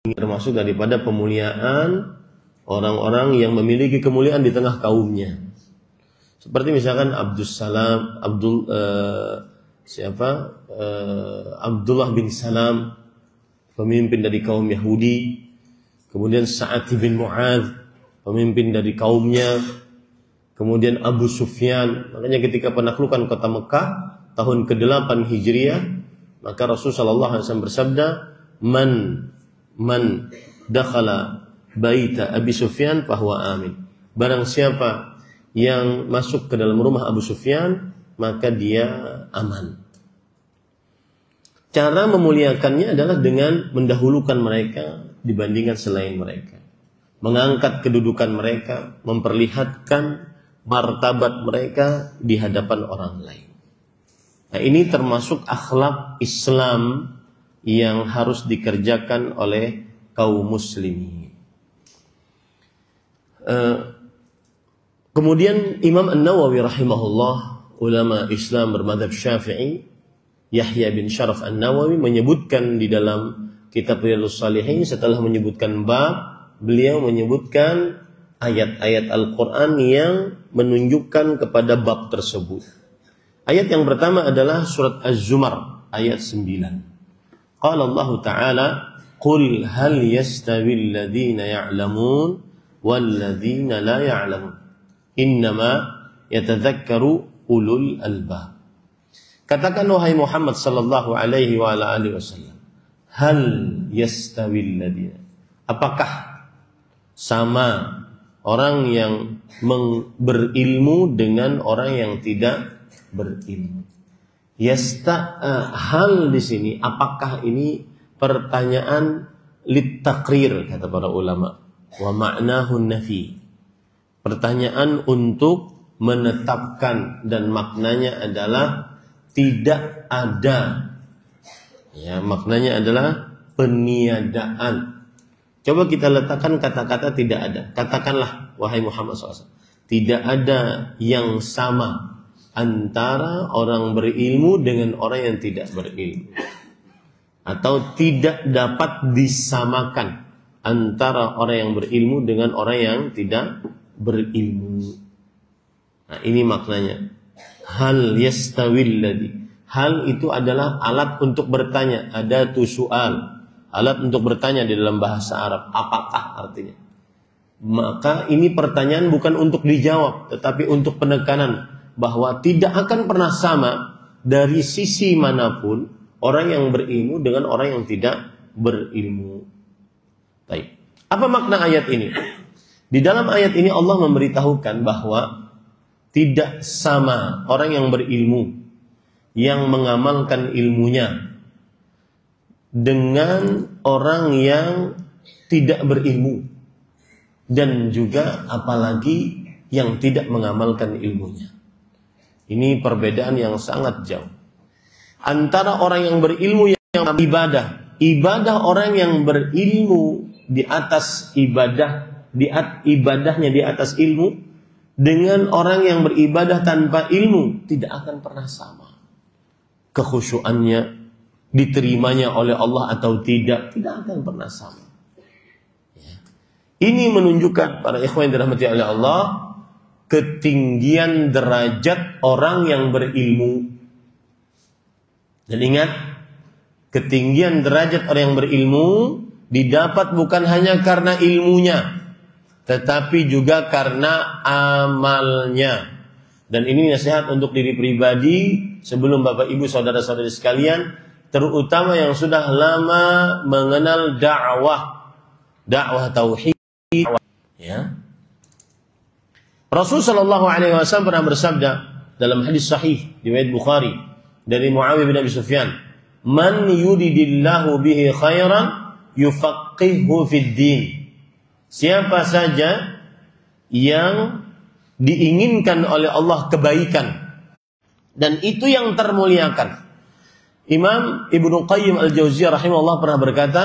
termasuk daripada pemuliaan orang-orang yang memiliki kemuliaan di tengah kaumnya. Seperti misalkan Abdullah bin Salam, pemimpin dari kaum Yahudi. Kemudian Sa'ad bin Mu'adz, pemimpin dari kaumnya. Kemudian Abu Sufyan. Makanya ketika penaklukan kota Mekah tahun ke-8 Hijriah, maka Rasulullah SAW bersabda, Man dakhala baita Abi Sufyan fahuwa amin. Barang siapa yang masuk ke dalam rumah Abu Sufyan, maka dia aman. Cara memuliakannya adalah dengan mendahulukan mereka dibandingkan selain mereka, mengangkat kedudukan mereka, memperlihatkan martabat mereka di hadapan orang lain. Nah, ini termasuk akhlak Islam yang harus dikerjakan oleh kaum muslimin. Kemudian Imam An-Nawawi rahimahullah, ulama Islam bermadzhab Syafi'i, Yahya bin Syaraf An-Nawawi menyebutkan di dalam kitab Riyadhus Shalihin, setelah menyebutkan bab, beliau menyebutkan ayat-ayat Al-Quran yang menunjukkan kepada bab tersebut. Ayat yang pertama adalah surat Az-Zumar ayat 9. Qala Allah Ta'ala, Qul hal yastawil ladhina ya'lamun wal ladhina la ya'lamun, innama yatadhakkaru ulul albab. Katakan wahai Muhammad sallallahu alaihi wa ala alihi wasallam, hal yastawil ladhina, apakah sama orang yang berilmu dengan orang yang tidak berilmu? Hal di sini, apakah ini pertanyaan littaqrir, kata para ulama, wa ma'nahu nafi, pertanyaan untuk menetapkan, dan maknanya adalah tidak ada. Ya, maknanya adalah peniadaan. Coba kita letakkan kata-kata tidak ada. Katakanlah wahai Muhammad SAW, tidak ada yang sama antara orang berilmu dengan orang yang tidak berilmu, atau tidak dapat disamakan antara orang yang berilmu dengan orang yang tidak berilmu. Nah, ini maknanya. Hal yastawil ladhi. Hal itu adalah alat untuk bertanya, ada tu soal, alat untuk bertanya di dalam bahasa Arab. Apakah artinya? Maka ini pertanyaan bukan untuk dijawab, tetapi untuk penekanan bahwa tidak akan pernah sama dari sisi manapun orang yang berilmu dengan orang yang tidak berilmu. Baik. Apa makna ayat ini? Di dalam ayat ini Allah memberitahukan bahwa tidak sama orang yang berilmu, yang mengamalkan ilmunya, dengan orang yang tidak berilmu, dan juga apalagi yang tidak mengamalkan ilmunya. Ini perbedaan yang sangat jauh antara orang yang berilmu yang ibadah orang yang berilmu di atas ibadahnya di atas ilmu, dengan orang yang beribadah tanpa ilmu tidak akan pernah sama. Kekhusyuannya, diterimanya oleh Allah atau tidak akan pernah sama. Ya. Ini menunjukkan para ikhwan yang dirahmati oleh Allah, ketinggian derajat orang yang berilmu. Dan ingat, ketinggian derajat orang yang berilmu didapat bukan hanya karena ilmunya, tetapi juga karena amalnya. Dan ini nasihat untuk diri pribadi sebelum Bapak Ibu saudara-saudari sekalian, terutama yang sudah lama mengenal dakwah tauhid, ya. Rasul sallallahu alaihi wasallam pernah bersabda dalam hadis sahih riwayat Bukhari dari Muawiyah bin Abi Sufyan, "Man yuridillahu bihi khairan yufaqqihhu fid din." Siapa saja yang diinginkan oleh Allah kebaikan, dan itu yang termuliakan. Imam Ibnu Qayyim Al-Jauziyah rahimahullah pernah berkata,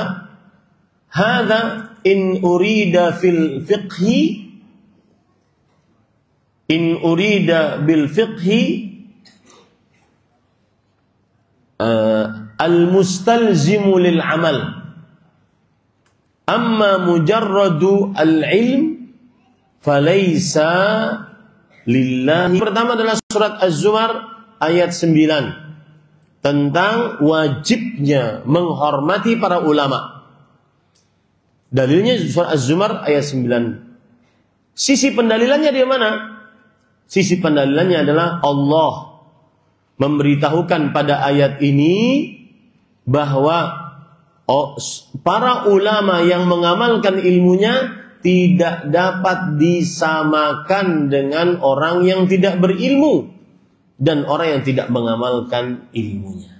"Hadza in urida fil fiqhi, in urida bil fiqhi al-mustalzimu lil amal, Amma mujarradu al-ilm falaysa lillahi. Pertama adalah surat Az-Zumar ayat 9 tentang wajibnya menghormati para ulama. Dalilnya surat Az-Zumar ayat 9. Sisi pendalilannya di mana? Sisi pendalilannya adalah Allah memberitahukan pada ayat ini bahwa para ulama yang mengamalkan ilmunya tidak dapat disamakan dengan orang yang tidak berilmu dan orang yang tidak mengamalkan ilmunya.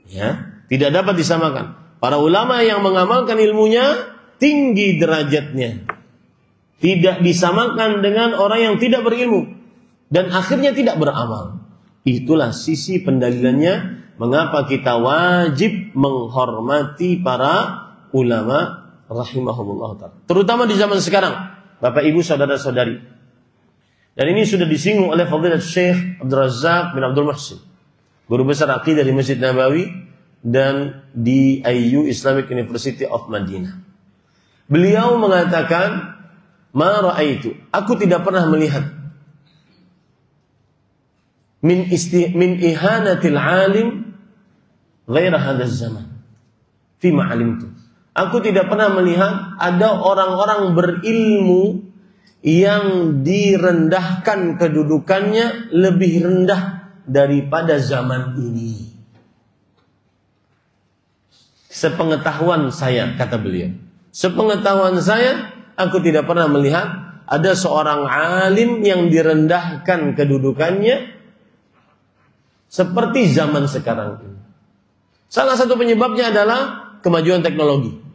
Ya, tidak dapat disamakan. Para ulama yang mengamalkan ilmunya tinggi derajatnya. Tidak disamakan dengan orang yang tidak berilmu dan akhirnya tidak beramal. Itulah sisi pendalilannya mengapa kita wajib menghormati para ulama rahimahumullah ta'ala. Terutama di zaman sekarang, Bapak Ibu saudara-saudari. Dan ini sudah disinggung oleh Fadilat Syekh Abdul Razak bin Abdul Muhsin, guru besar akidah di Masjid Nabawi dan di IU Islamic University of Madinah. Beliau mengatakan, "Ma ra'aitu, aku tidak pernah melihat min ihanatil alim ghaira hadzal zaman fi ma alimtu." Aku tidak pernah melihat ada orang-orang berilmu yang direndahkan kedudukannya lebih rendah daripada zaman ini. Sepengetahuan saya, kata beliau, sepengetahuan saya, aku tidak pernah melihat ada seorang alim yang direndahkan kedudukannya seperti zaman sekarang ini. Salah satu penyebabnya adalah kemajuan teknologi.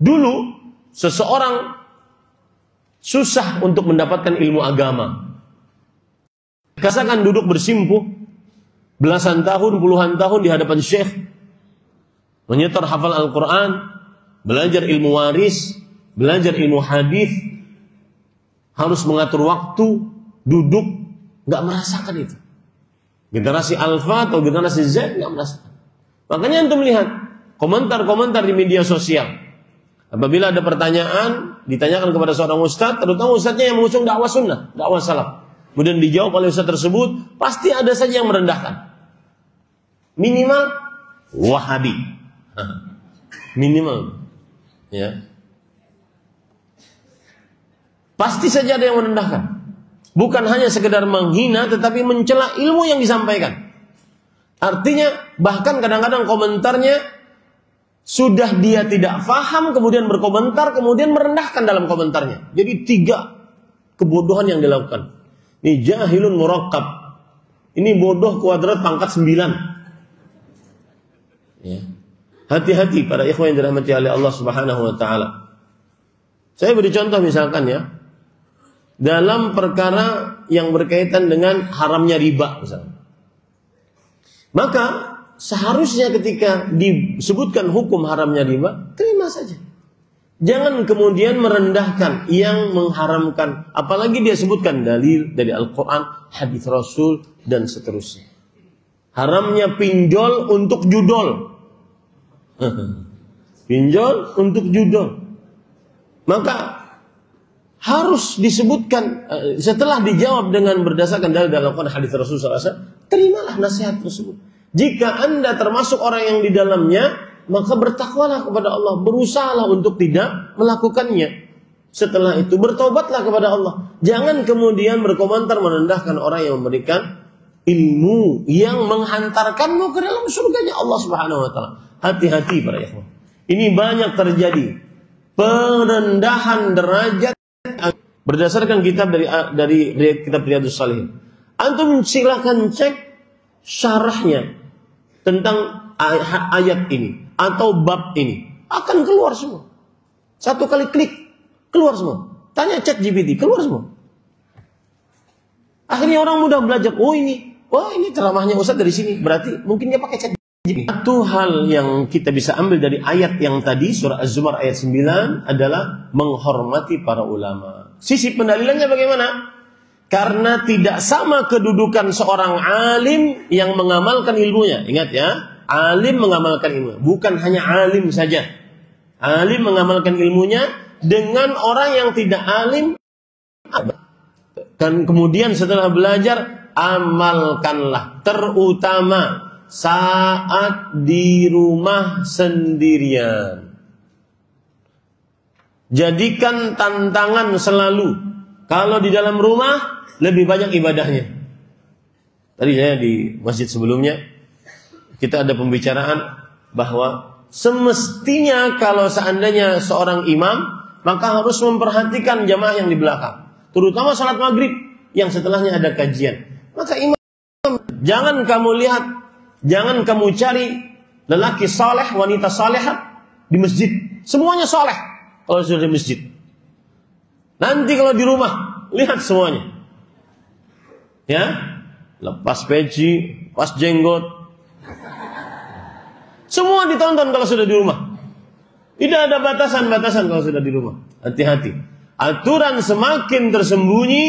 Dulu seseorang susah untuk mendapatkan ilmu agama. Kasakan duduk bersimpuh belasan tahun, puluhan tahun di hadapan syekh, menyetor hafal Al-Quran, belajar ilmu waris, belajar ilmu hadis, harus mengatur waktu, duduk, nggak merasakan itu. Generasi Alpha atau generasi Z nggak merasakan. Makanya antum lihat komentar-komentar di media sosial. Apabila ada pertanyaan ditanyakan kepada seorang ustadz, terutama ustadznya yang mengusung dakwah sunnah, dakwah salaf, kemudian dijawab oleh ustadz tersebut, pasti ada saja yang merendahkan. Minimal Wahabi, minimal, ya. Pasti saja ada yang merendahkan. Bukan hanya sekedar menghina, tetapi mencela ilmu yang disampaikan. Artinya bahkan kadang-kadang komentarnya sudah dia tidak faham, kemudian berkomentar, kemudian merendahkan dalam komentarnya. Jadi 3 kebodohan yang dilakukan. Ini jahilun murakkab. Ini bodoh kuadrat pangkat 9. Ya. Hati-hati para ikhwan yang dirahmati oleh Allah Subhanahu wa taala. Saya beri contoh misalkan ya, dalam perkara yang berkaitan dengan haramnya riba misalnya. Maka seharusnya ketika disebutkan hukum haramnya riba, terima saja. Jangan kemudian merendahkan yang mengharamkan, apalagi dia sebutkan dalil dari Al-Quran, hadis Rasul, dan seterusnya. Haramnya pinjol untuk judol. Pinjol untuk judol. Maka harus disebutkan, setelah dijawab dengan berdasarkan dalil dari Al-Quran, hadis Rasul SAW, terimalah nasihat tersebut. Jika Anda termasuk orang yang di dalamnya, maka bertakwalah kepada Allah, berusahalah untuk tidak melakukannya. Setelah itu bertobatlah kepada Allah. Jangan kemudian berkomentar merendahkan orang yang memberikan ilmu yang menghantarkanmu ke dalam surganya Allah Subhanahu wa taala. Hati-hati para ikhwan. Ini banyak terjadi perendahan derajat berdasarkan kitab dari kitab Riyadhus Shalihin. Antum silakan cek syarahnya tentang ayat ini atau bab ini, akan keluar semua. Satu kali klik keluar semua. Tanya ChatGPT, keluar semua. Akhirnya orang mudah belajar. Oh ini ceramahnya Ustaz dari sini. Berarti mungkin dia pakai ChatGPT. Satu hal yang kita bisa ambil dari ayat yang tadi surah Az-Zumar ayat 9 adalah menghormati para ulama. Sisi pendalilannya bagaimana? Karena tidak sama kedudukan seorang alim yang mengamalkan ilmunya. Ingat ya, alim mengamalkan ilmu, bukan hanya alim saja. Alim mengamalkan ilmunya dengan orang yang tidak alim. Dan kemudian setelah belajar, amalkanlah. Terutama saat di rumah sendirian. Jadikan tantangan selalu. Kalau di dalam rumah, lebih banyak ibadahnya. Tadi saya di masjid sebelumnya, kita ada pembicaraan bahwa semestinya kalau seandainya seorang imam, maka harus memperhatikan jamaah yang di belakang. Terutama salat maghrib yang setelahnya ada kajian. Maka imam, jangan kamu lihat, jangan kamu cari lelaki saleh, wanita salehah di masjid. Semuanya saleh kalau sudah di masjid. Nanti kalau di rumah, lihat semuanya. Ya, lepas peci, pas jenggot. Semua ditonton kalau sudah di rumah. Tidak ada batasan-batasan kalau sudah di rumah. Hati-hati. Aturan semakin tersembunyi,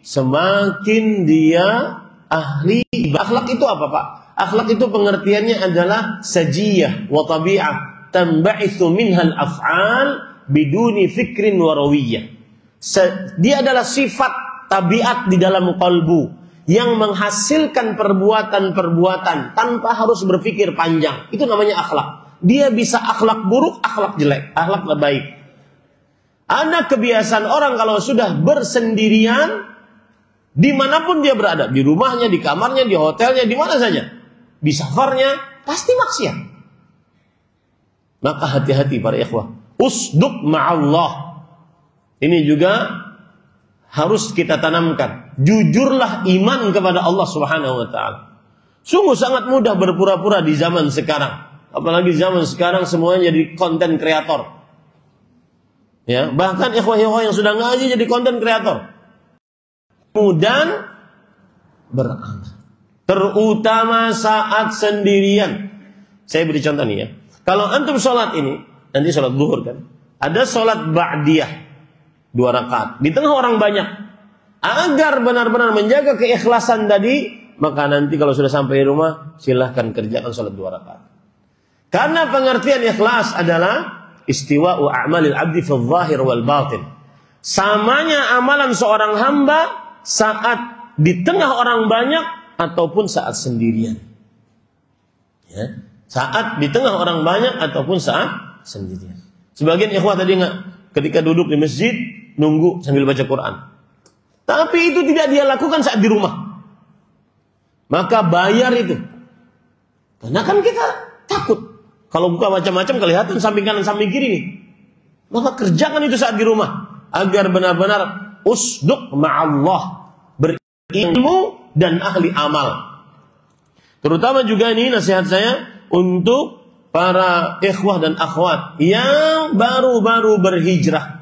semakin dia ahli. Akhlak itu apa, Pak? Akhlak itu pengertiannya adalah sajiyah wa tabi'ah tanba'ithu minhal af'al biduni fikrin wa rawiyah. Dia adalah sifat tabiat di dalam kalbu yang menghasilkan perbuatan-perbuatan tanpa harus berpikir panjang. Itu namanya akhlak. Dia bisa akhlak buruk, akhlak jelek, akhlak baik. Ada kebiasaan orang kalau sudah bersendirian, dimanapun dia berada, di rumahnya, di kamarnya, di hotelnya, di mana saja, di safarnya, pasti maksiat. Maka hati-hati para ikhwah. Usduq ma'allah. Ini juga harus kita tanamkan. Jujurlah iman kepada Allah Subhanahu wa taala. Sungguh sangat mudah berpura-pura di zaman sekarang. Apalagi zaman sekarang semuanya jadi konten kreator. Ya, bahkan ikhwah-ikhwah yang sudah ngaji jadi konten kreator. Mudah beramal. Terutama saat sendirian. Saya beri contoh nih ya. Kalau antum sholat ini, nanti sholat zuhur kan, ada sholat ba'diyah 2 rakaat di tengah orang banyak. Agar benar-benar menjaga keikhlasan tadi, maka nanti kalau sudah sampai di rumah, silahkan kerjakan sholat 2 rakaat. Karena pengertian ikhlas adalah istiwa'u a'malil abdi fil zahir wal batin. Samanya amalan seorang hamba saat di tengah orang banyak ataupun saat sendirian. Ya, saat di tengah orang banyak ataupun saat sendirian. Sebagian ikhwah tadi ketika duduk di masjid nunggu sambil baca Quran. Tapi itu tidak dia lakukan saat di rumah. Maka bayar itu. Karena kan kita takut. Kalau buka macam-macam kelihatan samping kanan samping kiri nih. Maka kerjakan itu saat di rumah. Agar benar-benar usduq ma'allah. Berilmu dan ahli amal. Terutama juga ini nasihat saya untuk para ikhwah dan akhwat yang baru-baru berhijrah.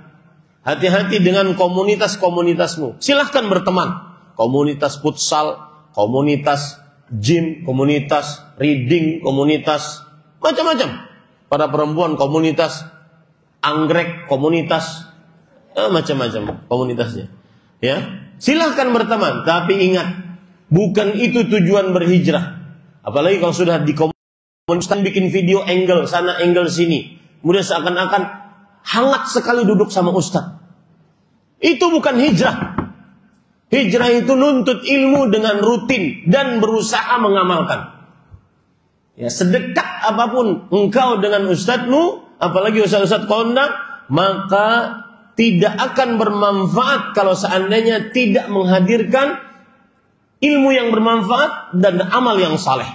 Hati-hati dengan komunitas-komunitasmu. Silahkan berteman. Komunitas futsal, komunitas gym, komunitas reading, komunitas macam-macam. Para perempuan komunitas anggrek, komunitas macam-macam komunitasnya. Ya, silahkan berteman. Tapi ingat, bukan itu tujuan berhijrah. Apalagi kalau sudah di komunitas bikin video angle sana, angle sini. Kemudian seakan-akan hangat sekali duduk sama ustaz. Itu bukan hijrah. Hijrah itu nuntut ilmu dengan rutin dan berusaha mengamalkan. Ya, sedekat apapun engkau dengan ustadzmu, apalagi ustaz-ustaz kondang, maka tidak akan bermanfaat kalau seandainya tidak menghadirkan ilmu yang bermanfaat dan amal yang saleh.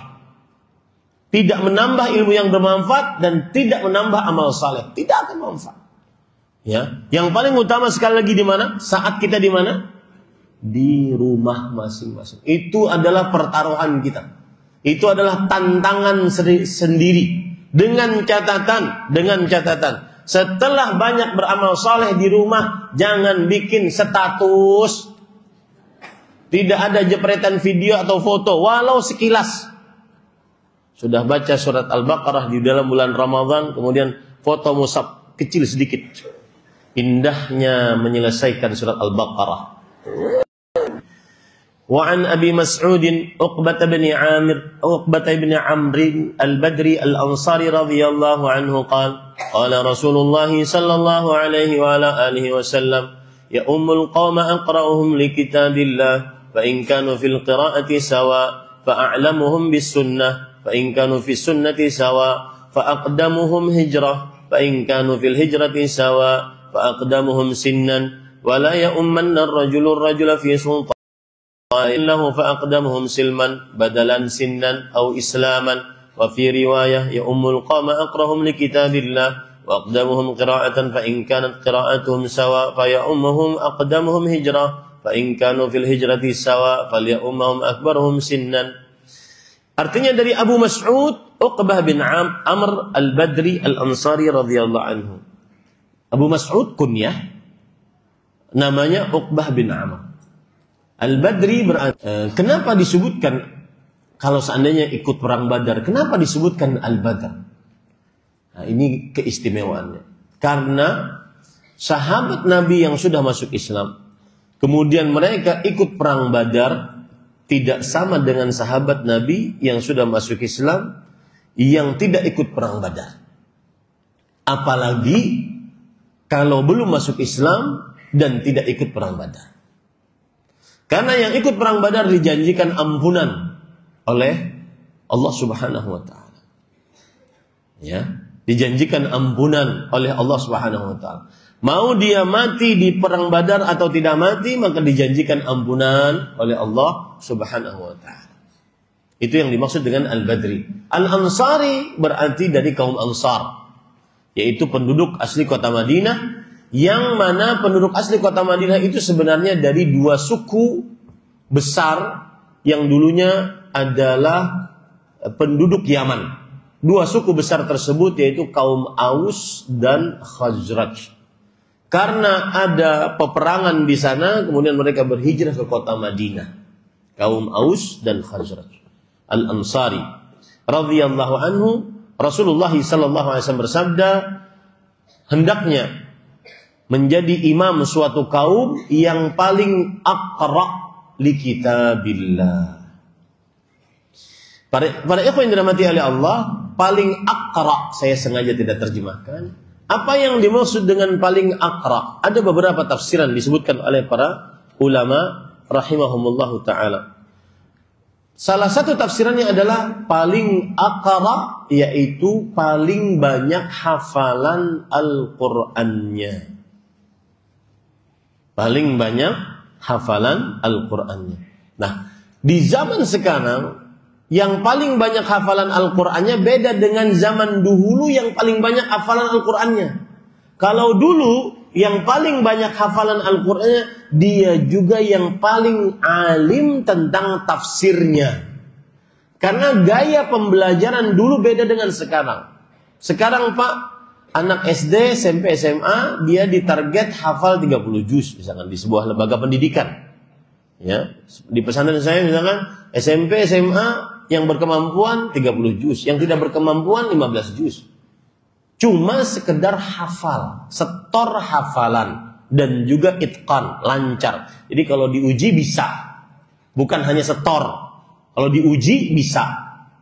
Tidak menambah ilmu yang bermanfaat dan tidak menambah amal saleh, tidak akan manfaat. Ya, yang paling utama sekali lagi di mana? Saat kita di mana? Di rumah masing-masing. Itu adalah pertaruhan kita. Itu adalah tantangan sendiri. Dengan catatan, setelah banyak beramal saleh di rumah, jangan bikin status. Tidak ada jepretan video atau foto, walau sekilas. Sudah baca surat Al-Baqarah di dalam bulan Ramadan, kemudian foto mushaf kecil sedikit. Indahnya menyelesaikan surat Al-Baqarah. Wa an Abi Mas'ud Uqbah bin Amr al-Badri al-Ansari radhiyallahu anhu qala Rasulullah sallallahu alaihi wa ala alihi wasallam ya ummul qauma aqra'uhum li kitabillah fa in kanu fil qira'ati sawa fa a'lamuhum bis sunnah fa in kanu fis sunnati sawa fa aqdamuhum hijrah fa in kanu fil hijrati sawa fa aqdamuhum sinnan wa la ya ummanna ar-rajulu ar-rajula fi sultan illahu fa aqdamuhum silman badalan sinnan aw islaman wa fi riwayah ya ummul qama aqrahum li kitabillah wa aqdamuhum qira'atan fa in kanat qira'atuhum sawa fa ya ummuhum aqdamuhum hijrah fa in kanu fil hijrati sawa fal ya ummuhum akbaruhum sinnan. Artinya dari Abu Mas'ud Uqbah bin Amr al-Badri al-Ansari radhiyallahu anhu. Abu Mas'ud kunyah namanya Uqbah bin Amr Al-Badri. Kenapa disebutkan kalau seandainya ikut perang Badar, kenapa disebutkan Al-Badr? Nah, ini keistimewaannya. Karena sahabat Nabi yang sudah masuk Islam, kemudian mereka ikut perang Badar, tidak sama dengan sahabat Nabi yang sudah masuk Islam yang tidak ikut perang Badar. Apalagi kalau belum masuk Islam dan tidak ikut perang Badar. Karena yang ikut perang Badar dijanjikan ampunan oleh Allah Subhanahu wa taala. Ya, dijanjikan ampunan oleh Allah Subhanahu wa taala. Mau dia mati di perang Badar atau tidak mati, maka dijanjikan ampunan oleh Allah Subhanahu wa taala. Itu yang dimaksud dengan Al-Badri. Al-Ansari berarti dari kaum Ansar, yaitu penduduk asli kota Madinah. Yang mana penduduk asli kota Madinah itu sebenarnya dari dua suku besar yang dulunya adalah penduduk Yaman. Dua suku besar tersebut yaitu kaum Aus dan Khazraj. Karena ada peperangan di sana, kemudian mereka berhijrah ke kota Madinah. Kaum Aus dan Khazraj. Al-Ansari radhiyallahu anhu, Rasulullah sallallahu alaihi wasallam bersabda, hendaknya menjadi imam suatu kaum yang paling aqra' li kitabillah. Para ikhwan yang dirahmati oleh Allah, paling aqra', saya sengaja tidak terjemahkan. Apa yang dimaksud dengan paling aqra'? Ada beberapa tafsiran disebutkan oleh para ulama rahimahumullahu taala. Salah satu tafsirannya adalah paling aqra', yaitu paling banyak hafalan Al-Qur'annya. Paling banyak hafalan Al-Qur'annya. Nah, di zaman sekarang yang paling banyak hafalan Al-Qur'annya beda dengan zaman dahulu yang paling banyak hafalan Al-Qur'annya. Kalau dulu yang paling banyak hafalan Al-Qur'annya, dia juga yang paling alim tentang tafsirnya. Karena gaya pembelajaran dulu beda dengan sekarang. Sekarang Pak, anak SD, SMP, SMA, dia ditarget hafal 30 juz misalkan di sebuah lembaga pendidikan. Ya, di pesantren saya misalkan SMP, SMA yang berkemampuan 30 juz, yang tidak berkemampuan 15 juz. Cuma sekedar hafal, setor hafalan dan juga itqan, lancar. Jadi kalau diuji bisa. Bukan hanya setor. Kalau diuji bisa.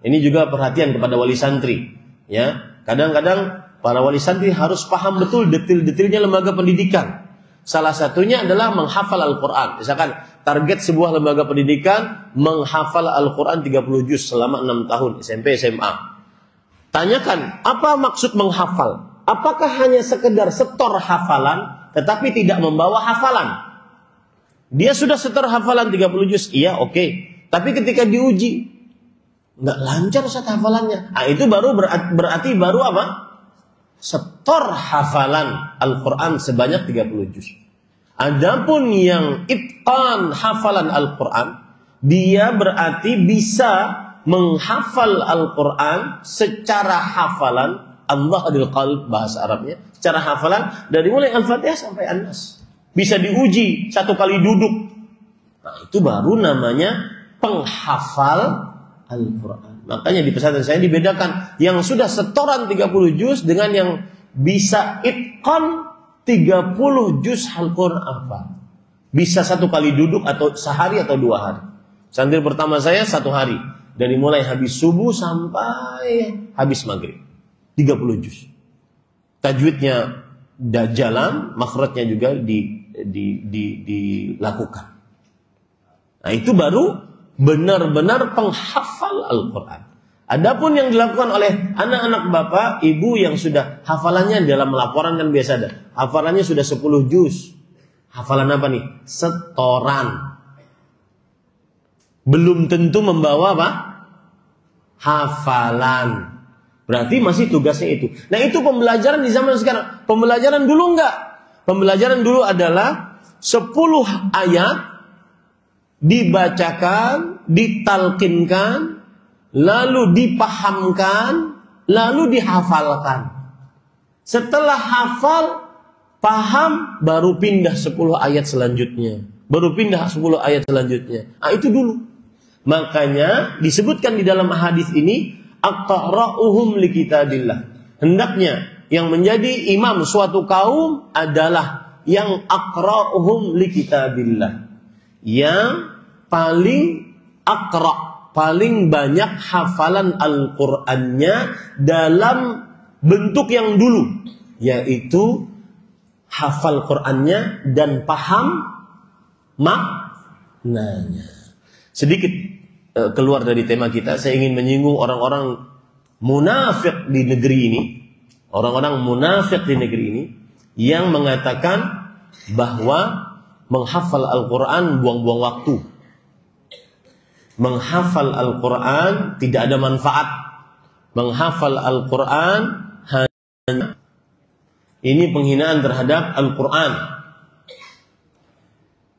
Ini juga perhatian kepada wali santri, ya. Kadang-kadang para wali santri harus paham betul detil-detilnya lembaga pendidikan. Salah satunya adalah menghafal Al-Quran. Misalkan target sebuah lembaga pendidikan menghafal Al-Quran 30 juz selama 6 tahun SMP, SMA. Tanyakan, apa maksud menghafal? Apakah hanya sekedar setor hafalan tetapi tidak membawa hafalan? Dia sudah setor hafalan 30 juz, iya oke. Tapi ketika diuji nggak lancar Ustaz hafalannya. Nah, itu baru berarti baru apa? Setor hafalan Al-Quran sebanyak 30 juz. Adapun yang itqan hafalan Al-Quran, dia berarti bisa menghafal Al-Quran secara hafalan, Allah adil qalb bahasa Arabnya, secara hafalan dari mulai Al-Fatihah sampai An-Nas. Bisa diuji satu kali duduk. Nah, itu baru namanya penghafal Al-Quran. Makanya di pesantren saya dibedakan yang sudah setoran 30 juz dengan yang bisa itqan 30 juz Al-Quran apa? Bisa satu kali duduk atau sehari atau 2 hari. Santri pertama saya 1 hari. Dari mulai habis subuh sampai habis maghrib. 30 juz. Tajwidnya jalan, makhrajnya juga dilakukan. Nah, itu baru benar-benar penghafal Al-Quran. Adapun yang dilakukan oleh anak-anak bapak, ibu yang sudah hafalannya dalam laporan kan biasa ada. Hafalannya sudah 10 juz. Hafalan apa nih? Setoran. Belum tentu membawa apa? Hafalan. Berarti masih tugasnya itu. Nah, itu pembelajaran di zaman sekarang. Pembelajaran dulu enggak. Pembelajaran dulu adalah 10 ayat dibacakan, ditalkinkan, lalu dipahamkan, lalu dihafalkan. Setelah hafal, paham, baru pindah 10 ayat selanjutnya. Baru pindah 10 ayat selanjutnya. Nah, itu dulu. Makanya disebutkan di dalam hadis ini, aqra'uhum likitabillah. Hendaknya yang menjadi imam suatu kaum adalah yang aqra'uhum likitabillah. Yang paling aqra', paling banyak hafalan Al-Qur'annya dalam bentuk yang dulu, yaitu hafal Qur'annya dan paham maknanya. Sedikit keluar dari tema kita, saya ingin menyinggung orang-orang munafik di negeri ini. Orang-orang munafik di negeri ini yang mengatakan bahwa menghafal Al-Quran buang-buang waktu. Menghafal Al-Quran tidak ada manfaat. Menghafal Al-Quran hanya ini penghinaan terhadap Al-Quran.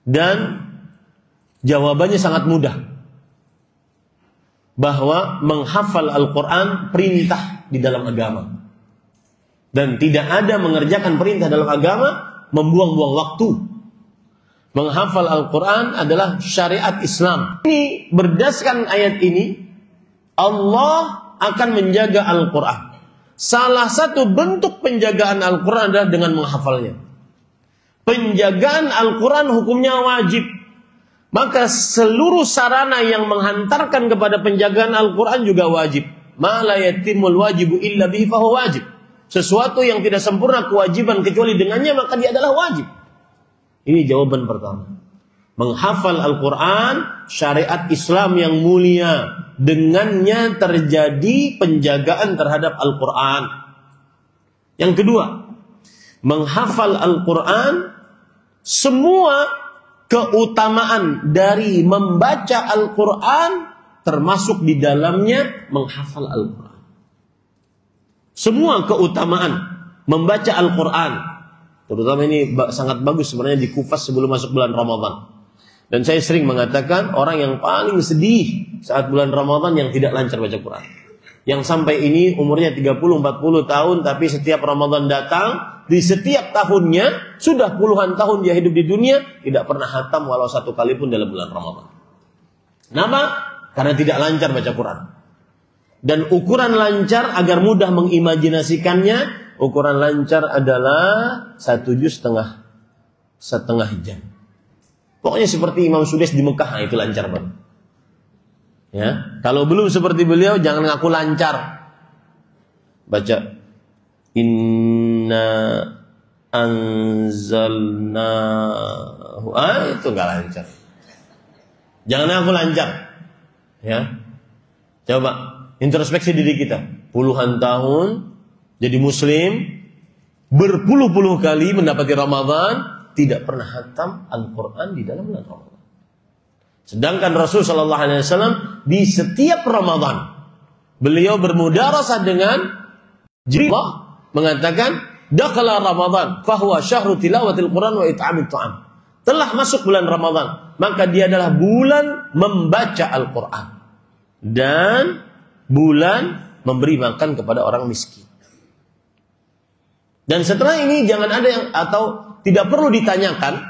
Dan jawabannya sangat mudah. Bahwa menghafal Al-Quran perintah di dalam agama. Dan tidak ada mengerjakan perintah dalam agama membuang-buang waktu. Menghafal Al-Quran adalah syariat Islam. Ini berdasarkan ayat ini, Allah akan menjaga Al-Quran. Salah satu bentuk penjagaan Al-Quran adalah dengan menghafalnya. Penjagaan Al-Quran hukumnya wajib. Maka seluruh sarana yang menghantarkan kepada penjagaan Al-Quran juga wajib. Ma la yatimul wajibu illa bihi fahuwa wajib. Sesuatu yang tidak sempurna kewajiban kecuali dengannya, maka dia adalah wajib. Ini jawaban pertama. Menghafal Al-Quran, syariat Islam yang mulia. Dengannya terjadi penjagaan terhadap Al-Quran. Yang kedua, menghafal Al-Quran, semua keutamaan dari membaca Al-Quran termasuk di dalamnya menghafal Al-Quran. Semua keutamaan membaca Al-Quran, terutama ini sangat bagus sebenarnya dikupas sebelum masuk bulan Ramadan. Dan saya sering mengatakan orang yang paling sedih saat bulan Ramadan yang tidak lancar baca Quran. Yang sampai ini umurnya 30-40 tahun tapi setiap Ramadan datang, di setiap tahunnya sudah puluhan tahun dia hidup di dunia tidak pernah khatam walau satu kali pun dalam bulan Ramadan. Kenapa? Karena tidak lancar baca Quran. Dan ukuran lancar agar mudah mengimajinasikannya, ukuran lancar adalah 1 juz setengah jam. Pokoknya seperti Imam Sudais di Mekah, itu lancar banget. Ya, kalau belum seperti beliau jangan ngaku lancar. Baca inna anzalnahu, itu enggak lancar. Jangan ngaku lancar. Ya. Coba introspeksi diri kita. Puluhan tahun jadi muslim, berpuluh-puluh kali mendapati Ramadan, tidak pernah khatam Al-Quran di dalam bulan Ramadan. Sedangkan Rasul sallallahu alaihi wasallam di setiap Ramadan beliau bermudarasah dengan Jibril, mengatakan dakhala Ramadan fahuwa syahru tilawatil Quran wa it'amit ta'am. Telah masuk bulan Ramadan, maka dia adalah bulan membaca Al-Quran dan bulan memberi makan kepada orang miskin. Dan setelah ini jangan ada yang, atau tidak perlu ditanyakan,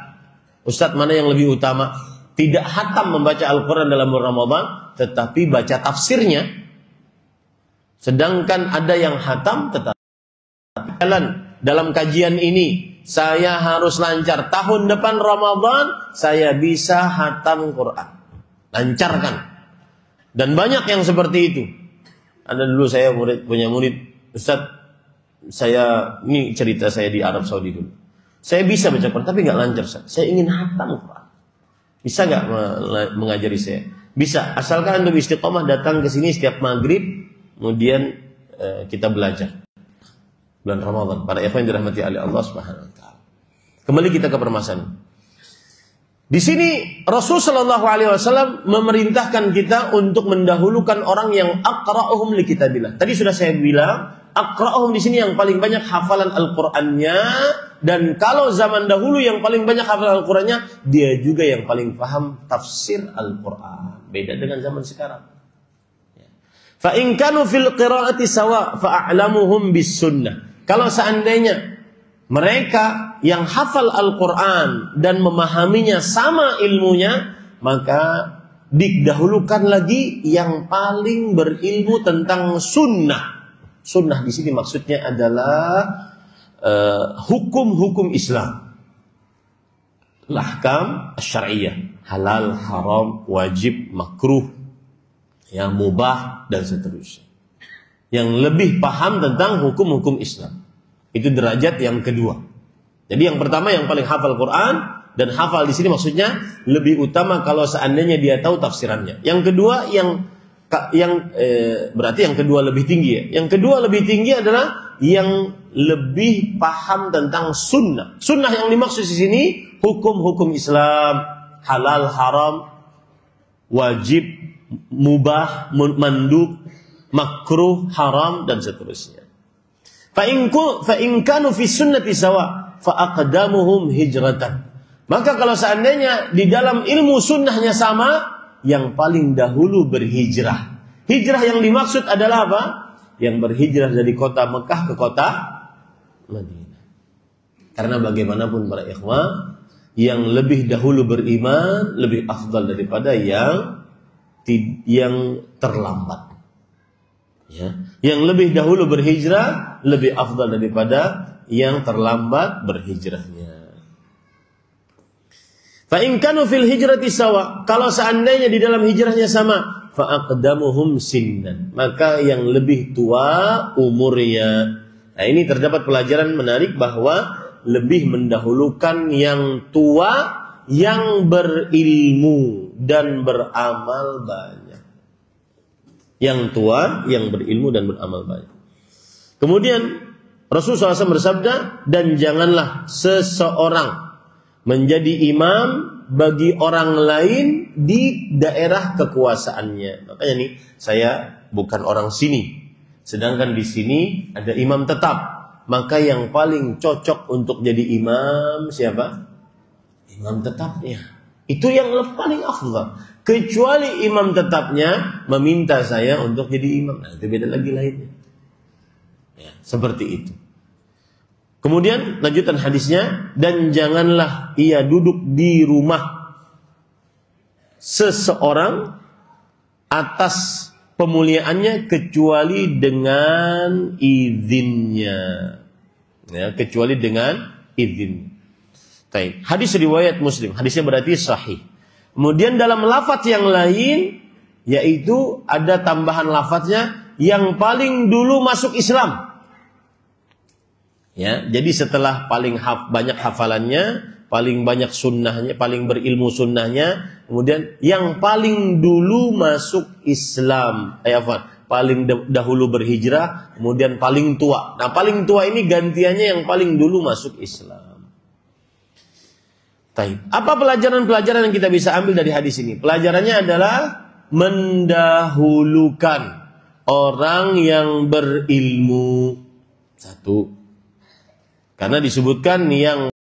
Ustadz mana yang lebih utama? Tidak khatam membaca Al-Quran dalam bulan Ramadan, tetapi baca tafsirnya. Sedangkan ada yang khatam tetapi dalam kajian ini saya harus lancar. Tahun depan Ramadan saya bisa khatam Quran. lancarkan. Dan banyak yang seperti itu. Ada dulu saya punya murid, Ustaz, ini cerita saya di Arab Saudi dulu. Saya bisa baca Quran tapi nggak lancar, Ustaz. Saya ingin hatam Quran. Bisa nggak mengajari saya? Bisa, asalkan Anda istiqomah datang ke sini setiap maghrib, kemudian kita belajar. Bulan Ramadan, para ikhwan yang dirahmati oleh Allah Subhanahu wa taala. Kembali kita ke permasalahan. Di sini Rasul sallallahu alaihi wasallam memerintahkan kita untuk mendahulukan orang yang aqra'uhum li kitabillah. Tadi sudah saya bilang, aqra'uhum di sini yang paling banyak hafalan Al-Qur'annya, dan kalau zaman dahulu yang paling banyak hafalan Al-Qur'annya, dia juga yang paling paham tafsir Al-Qur'an. Beda dengan zaman sekarang. Fa in kanu fil qira'ati sawa fa a'lamuhum bis sunnah. Kalau seandainya mereka yang hafal Al-Quran dan memahaminya sama ilmunya, maka didahulukan lagi yang paling berilmu tentang sunnah. Sunnah di sini maksudnya adalah hukum-hukum Islam. Al-ahkam asy-syar'iyyah, halal, haram, wajib, makruh, yang mubah dan seterusnya. Yang lebih paham tentang hukum-hukum Islam. Itu derajat yang kedua. Jadi yang pertama yang paling hafal Quran, dan hafal di sini maksudnya lebih utama kalau seandainya dia tahu tafsirannya. Yang kedua berarti yang kedua lebih tinggi ya. Yang kedua lebih tinggi adalah yang lebih paham tentang sunnah. Sunnah yang dimaksud di sini hukum-hukum Islam, halal, haram, wajib, mubah, mandub, makruh, haram dan seterusnya. Fa in kanu fi sunnati sawa fa aqdamuhum hijratan. Maka kalau seandainya di dalam ilmu sunnahnya sama, yang paling dahulu berhijrah. Hijrah yang dimaksud adalah apa? Yang berhijrah dari kota Mekah ke kota Madinah. Karena bagaimanapun para ikhwah, yang lebih dahulu beriman lebih afdal daripada yang terlambat. Ya. Yang lebih dahulu berhijrah lebih afdal daripada yang terlambat berhijrahnya. Fa in kanu fil hijrati sawa, kalau seandainya di dalam hijrahnya sama, fa aqdamuhum sinnan, maka yang lebih tua umurnya. Nah, ini terdapat pelajaran menarik bahwa lebih mendahulukan yang tua yang berilmu dan beramal banyak. Yang tua, yang berilmu dan beramal banyak. Kemudian Rasulullah SAW bersabda, dan janganlah seseorang menjadi imam bagi orang lain di daerah kekuasaannya. Makanya nih, saya bukan orang sini, sedangkan di sini ada imam tetap. Maka yang paling cocok untuk jadi imam siapa? Imam tetapnya. Itu yang paling afdal. Kecuali imam tetapnya meminta saya untuk jadi imam. Nah, itu beda lagi lainnya. Ya, seperti itu. Kemudian lanjutan hadisnya, dan janganlah ia duduk di rumah seseorang atas pemuliaannya kecuali dengan izinnya. Ya, kecuali dengan izin. Baik. Hadis riwayat Muslim. Hadisnya berarti sahih. Kemudian dalam lafaz yang lain, yaitu ada tambahan lafaznya yang paling dulu masuk Islam. Ya, jadi setelah paling banyak hafalannya, paling banyak sunnahnya, paling berilmu sunnahnya, kemudian yang paling dulu masuk Islam, paling dahulu berhijrah, kemudian paling tua. Nah, paling tua ini gantiannya yang paling dulu masuk Islam. Apa pelajaran-pelajaran yang kita bisa ambil dari hadis ini? Pelajarannya adalah mendahulukan orang yang berilmu. Satu. Karena disebutkan yang